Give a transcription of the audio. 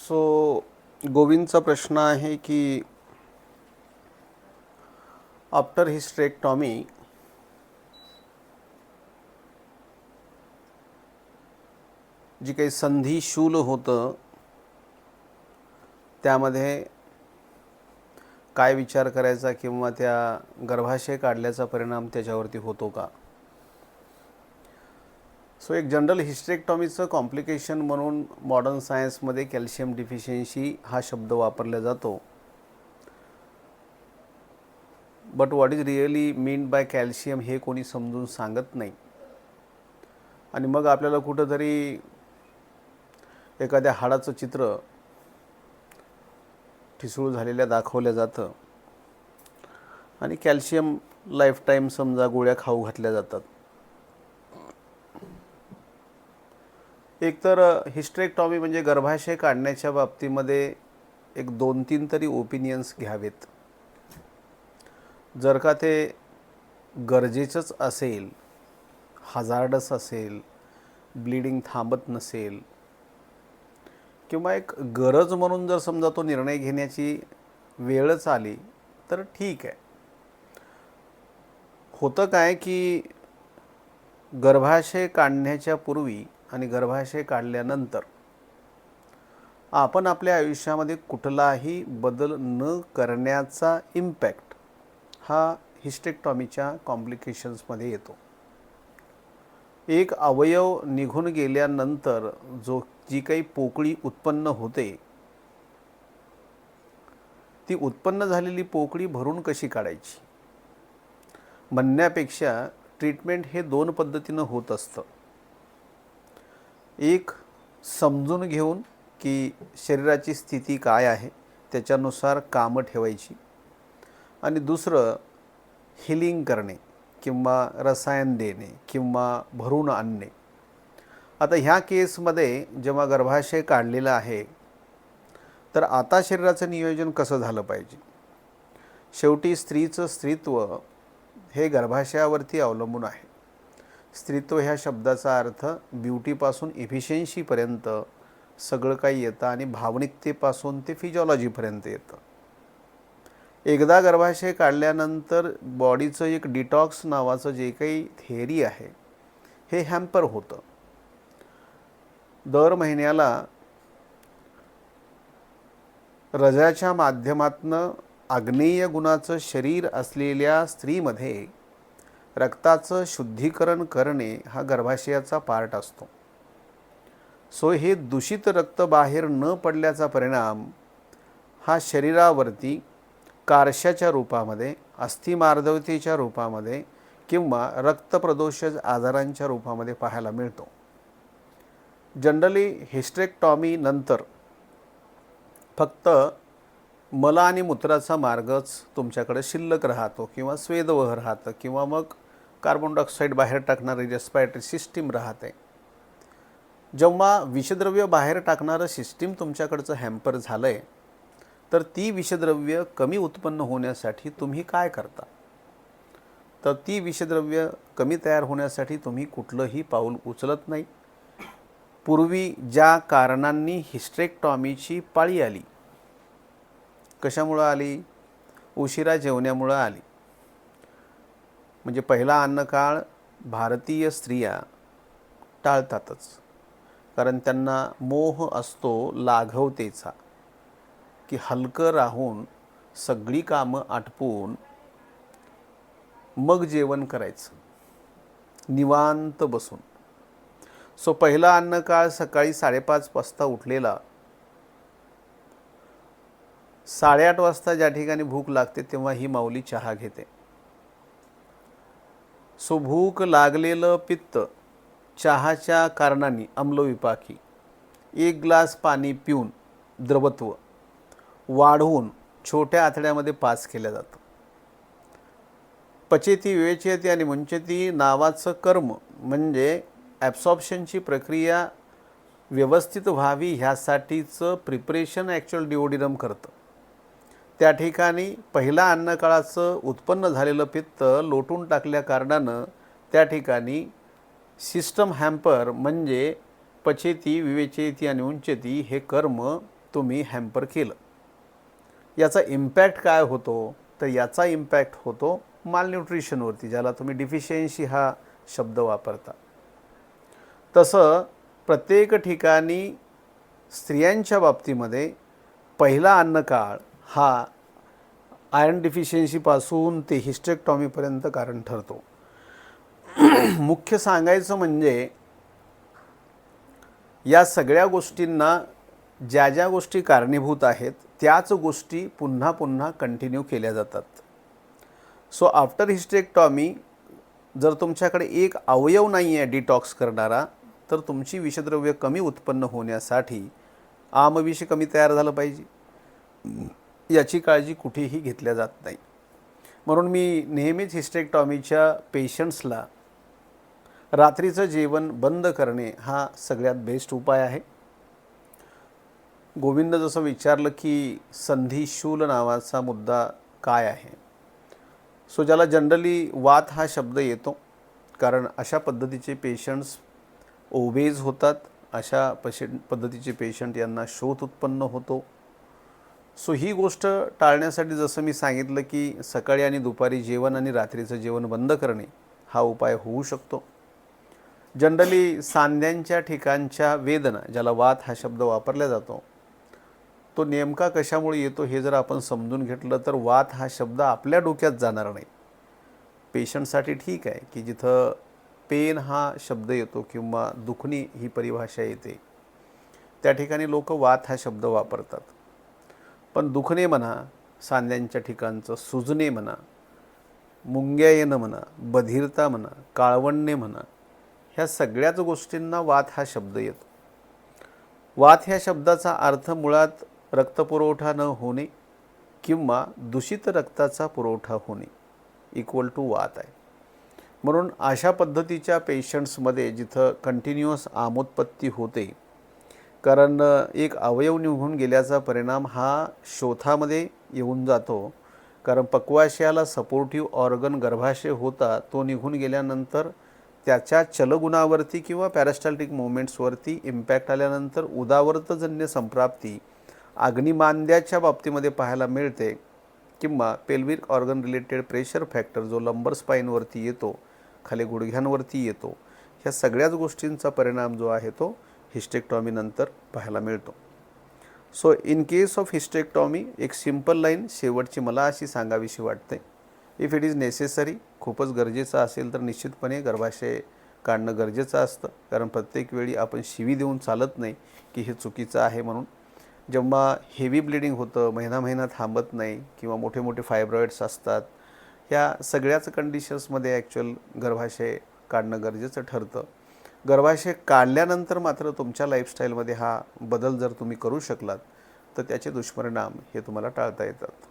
So गोविंदचा प्रश्न आहे की आफ्टर हिस्टेरेक्टॉमी जी काही संधिशूल होतं त्यामध्ये काय विचार करायचा किंवा त्या गर्भाशय काढल्याचा परिणाम त्याच्यावरती होतो का. सो एक जनरल हिस्टेरेक्टॉमीचं कॉम्प्लिकेशन म्हणून मॉडर्न सायन्समध्ये कॅल्शियम डिफिशियन्सी हा शब्द वापरला जातो. But what is really mean by calcium हे कोणी समजून सांगत नाही. आणि मग आपल्याला कुठंतरी एखाद्या हाडाचं चित्र ठिसूळ झालेल्या दाखवलं जातं आणि कॅल्शियम लाईफटाईम समजा गोळ्या खाऊ घातल्या जातात. एकतर हिस्टेरेक्टॉमी म्हणजे गर्भाशय काढण्याच्या बाबतीमध्ये एक 2-3 तरी ओपिनियन्स घ्यावेत. जर का ते गरजेचंच असेल, हजार्डस असेल, ब्लिडिंग थांबत नसेल किंवा एक गरज म्हणून जर समजा तो निर्णय घेण्याची वेळच आली तर ठीक आहे. होतं काय की गर्भाशय काढण्याच्या पूर्वी आणि गर्भाशय काढल्यानंतर आपण आपल्या आयुष्यामध्ये कुठलाही बदल न करण्याचा इम्पॅक्ट हा हिस्टेरेक्टॉमीच्या कॉम्प्लिकेशन्समध्ये येतो. एक अवयव निघून गेल्यानंतर जी काही पोकळी उत्पन्न होते ती उत्पन्न झालेली पोकळी भरून कशी काढायची म्हणण्यापेक्षा ट्रीटमेंट हे 2 पद्धतीनं होत असतं. एक समजून घेऊन की शरीराची स्थिती काय आहे त्याच्यानुसार कामं ठेवायची आणि दुसरं हिलिंग करणे किंवा रसायन देणे किंवा भरून आणणे. आता ह्या केसमध्ये जेव्हा गर्भाशय काढलेला आहे तर आता शरीराचं नियोजन कसं झालं पाहिजे. शेवटी स्त्रीचं स्त्रीत्व हे गर्भाशयावरती अवलंबून आहे. स्त्रीत्व ह्या शब्दाचा अर्थ ब्युटीपासून इफिशियन्सीपर्यंत सगळं काही येतं आणि भावनिकतेपासून ते फिजिओलॉजीपर्यंत येतं. एकदा गर्भाशय काढल्यानंतर बॉडीचं एक डिटॉक्स नावाचं जे काही थेअरी आहे हे हॅम्पर होतं. दर महिन्याला रजाच्या माध्यमातनं आग्नेय गुणाचं शरीर असलेल्या स्त्रीमध्ये रक्ताचं शुद्धीकरण करणे हा गर्भाशयाचा पार्ट असतो. सो हे दूषित रक्त बाहेर न पडल्याचा परिणाम हा शरीरावरती कार्शाच्या रूपामध्ये, अस्थिमार्दवतेच्या रूपामध्ये किंवा रक्तप्रदोषक आजारांच्या रूपामध्ये पाहायला मिळतो. जनरली हिस्टेरेक्टॉमी नंतर फक्त मल आणि मूत्राचा मार्गच तुमच्याकडे शिल्लक राहतो किंवा स्वेदवह राहतं किंवा मग कार्बन डायऑक्साईड बाहेर टाकणारी रेस्पिरेटरी सिस्टीम राहते. जेव्हा विषद्रव्य बाहेर टाकणारं सिस्टीम तुमच्याकडचं हॅम्पर झालं आहे तर ती विषद्रव्य कमी उत्पन्न होण्यासाठी तुम्ही काय करता. तर ती विषद्रव्य कमी तयार होण्यासाठी तुम्ही कुठलंही पाऊल उचलत नाही. पूर्वी ज्या कारणांनी हिस्टेरेक्टॉमीची पाळी आली, कशामुळं आली, उशिरा जेवण्यामुळं आली. म्हणजे पहिला अन्नकाळ भारतीय स्त्रिया टाळतातच कारण त्यांना मोह असतो लाघवतेचा की हलकं राहून सगळी कामं आटपून मग जेवण करायचं निवांत बसून. सो पहिला अन्नकाळ सकाळी 5:30 वाजता उठलेला, 8:30 वाजता ज्या ठिकाणी भूक लागते तेव्हा ही माऊली चहा घेते. सो भूक लागलेलं पित्त चहाच्या कारणाने अम्लविपाकी 1 ग्लास पाणी पिऊन द्रवत्व वाढवून छोट्या आतड्यामध्ये पास केलं जातं. पचेती विवेचयती आणि मुंचती नावाचं कर्म म्हणजे ॲब्सॉर्प्शनची प्रक्रिया व्यवस्थित व्हावी ह्यासाठीचं प्रिपरेशन ॲक्च्युअल डिओडिनम करतं. त्या ठिकाणी पहिल्या अन्नकाळाचं उत्पन्न झालेलं पित्त लोटून टाकल्या कारणानं त्या ठिकाणी सिस्टम हॅम्पर म्हणजे पचेती विवेचयती आणि उंचती हे कर्म तुम्ही हॅम्पर केलं. याचा इम्पॅक्ट काय होतो, तर याचा इम्पॅक्ट होतो मालन्यूट्रिशनवरती, ज्याला तुम्ही डिफिशियन्सी हा शब्द वापरता. तसं प्रत्येक ठिकाणी स्त्रियांच्या बाबतीमध्ये पहिला अन्नकाळ हा आयर्न डिफिशियन्सीपासून ते हिस्टेक्टॉमीपर्यंत कारण ठरतो. मुख्य सांगायचं म्हणजे या सगळ्या गोष्टींना ज्या ज्या गोष्टी कारणीभूत आहेत त्याच गोष्टी पुन्हा पुन्हा कंटिन्यू केल्या जातात. सो आफ्टर हिस्टेक्टॉमी जर तुमच्याकडे एक अवयव नाही आहे डिटॉक्स करणारा, तर तुमची विषद्रव्य कमी उत्पन्न होण्यासाठी आमविष कमी तयार झालं पाहिजे, याची काळजी कुठेही घेतल्या जात नाही. म्हणून मी नेहमीच हिस्टेक्टॉमीच्या पेशंट्सला रात्रीचं जेवण बंद करणे हा सगळ्यात बेस्ट उपाय आहे. गोविंद जसं विचारलं की संधिशूल नावाचा मुद्दा काय आहे, सो ज्याला जनरली वात हा शब्द येतो, कारण अशा पद्धतीचे पेशंट्स ओबेज होतात, अशा पद्धतीचे पेशंट यांना शोथ उत्पन्न होतो. सो ही गोष्ट टाळण्यासाठी जसं मी सांगितलं की सकाळी आणि दुपारी जेवण आणि रात्रीचं जेवण बंद करणे हा उपाय होऊ शकतो. जनरली सांध्यांच्या ठिकाणच्या वेदना, ज्याला वात हा शब्द वापरला जातो, तो नेमका कशामुळे येतो हे जर आपण समजून घेतलं तर वात हा शब्द आपल्या डोक्यात जाणार नाही. पेशंटसाठी ठीक आहे की जिथं पेन हा शब्द येतो किंवा दुखणी ही परिभाषा येते त्या ठिकाणी लोक वात हा शब्द वापरतात. पण दुखणे म्हणा, सांध्यांच्या ठिकाणचं सुजणे म्हणा, मुंग्या येणं म्हणा, बधिरता म्हणा, काळवंडणे म्हणा, ह्या सगळ्याच गोष्टींना वात हा शब्द येतो. वात ह्या शब्दाचा अर्थ मुळात रक्तपुरवठा न होणे किंवा दूषित रक्ताचा पुरवठा होणे इक्वल टू वात आहे. म्हणून अशा पद्धतीच्या पेशंट्समध्ये जिथं कंटिन्युअस आमोत्पत्ती होते, कारण एक अवयव निघून गेल्याचा परिणाम हा शोथामध्ये येऊन जातो, कारण पक्वाशयाला सपोर्टिव्ह ऑर्गन गर्भाशय होता, तो निघून गेल्यानंतर त्याच्या चलगुणावरती किंवा पॅरास्टाल्टिक मुवमेंट्सवरती इम्पॅक्ट आल्यानंतर उदावर्तजन्य संप्राप्ती अग्निमांद्याच्या बाबतीमध्ये पाहायला मिळते, किंवा pelvic organ related pressure factor जो लंबर स्पाईनवरती येतो, खाली गुडघ्यांवरती येतो, ह्या सगळ्याच गोष्टींचा परिणाम जो आहे तो हिस्टेक्टॉमीनंतर पाहायला मिळतो. सो इन केस ऑफ हिस्टेक्टॉमी एक सिंपल लाईन शेवटची मला अशी सांगावीशी वाटते, इफ इट इज नेसेसरी, खूपच गरजेचं असेल तर निश्चितपणे गर्भाशय काढणं गरजेचं असतं, कारण प्रत्येक वेळी आपण शिवी देऊन चालत नाही की हे चुकीचं आहे म्हणून. जेव्हा हेवी ब्लिडिंग होतं, महिना थांबत नाही किंवा मोठे मोठे फायब्रॉइड्स असतात, ह्या सगळ्याच कंडिशन्समध्ये ॲक्च्युअल गर्भाशय काढणं गरजेचं ठरतं. गर्भाशय काढल्यानंतर मात्र तुमच्या लाईफस्टाईलमध्ये हा बदल जर तुम्ही करू शकलात तर त्याचे दुष्परिणाम हे तुम्हाला टाळता येतात.